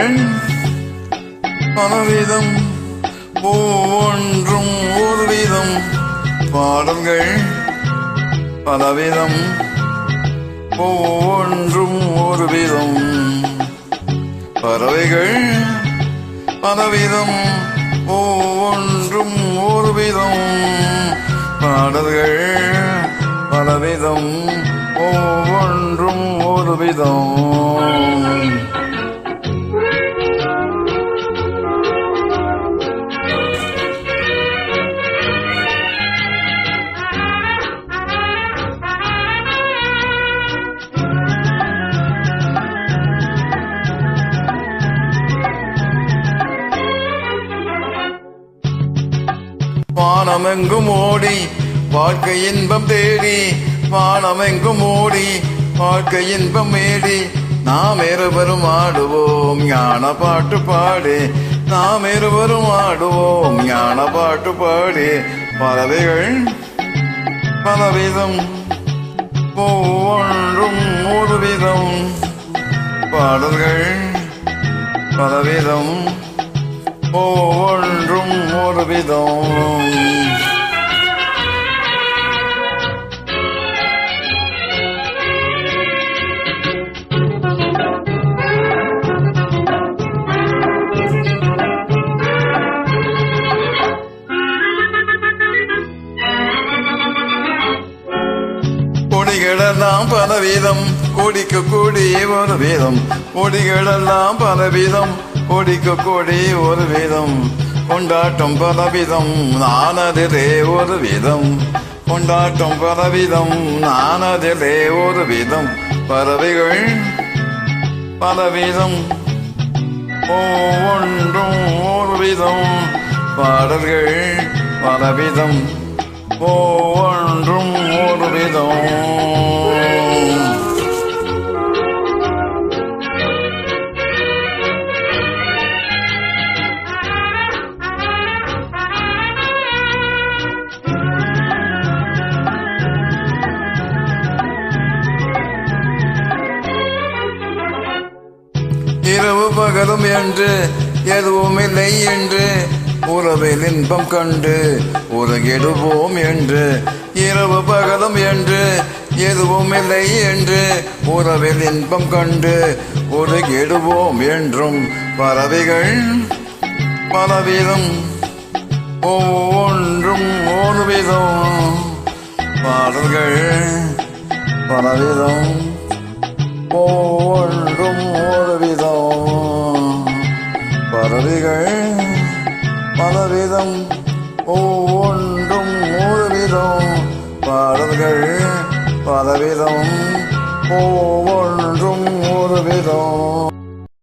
பாடல்கள் பலவிதம் ஒவ்வொன்றும் ஒரு விதம். பாடல்கள் பலவிதம் ஒவ்வொன்றும் ஒரு விதம். பறவைகள் பலவிதம் ஒவ்வொன்றும் ஒரு விதம். பாடல்கள் பலவிதம் ஒவ்வொன்றும் ஒரு விதம். வானமெங்கும் ஓடி வாழ்க்கை இன்பம் தேடி, வானமெங்கும் ஓடி வாழ்க்கை இன்பம் மேடி, நாம் இருவரும் ஆடுவோம் ஞான பாட்டு பாடி, நாம் இருவரும் ஆடுவோம் ஞான பாட்டு பாடி. பறவைகள் பலவிதம் ஒவ்வொன்றும் ஒரு விதம். பாடல்கள் பலவிதம் ஒவ்வொன்றும் ஒரு விதம். கொடிகளெல்லாம் பலவிதம் கொடிக்கு கொடி ஒரு வீதம். கொடிகளெல்லாம் பலவிதம் கொடிக்கு கொடி ஒரு வீதம். கொண்டாட்டம் பலவிதம் நானதிலே ஒரு விதம். கொண்டாட்டம் பலவிதம் நானதிலே ஒரு விதம். பறவைகள் பலவிதம் ஒவ்வொன்றும் ஒரு விதம். பாடல்கள் பலவிதம் ஒவ்வொன்றும் ஒரு விதம். இரவு பகலும் என்று எதுவும் இல்லை என்று உறவில் இன்பம் கண்டு உலகிடுவோம் என்று. இரவு பகலும் என்று எதுவும் இல்லை என்று உறவில் இன்பம் கண்டு உலகிடுவோம் என்றும். பறவைகள் பலவிதம் ஒவ்வொன்றும் ஒரு விதம். பாடல்கள் பலவிதம் ஒவ்வொன்றும் ஒரு விதம். பறவைகள் பலவிதம் ஒவ்வொன்றும் ஒரு விதம். பாடல்கள் பலவிதம் ஒவ்வொன்றும் ஒரு விதம்.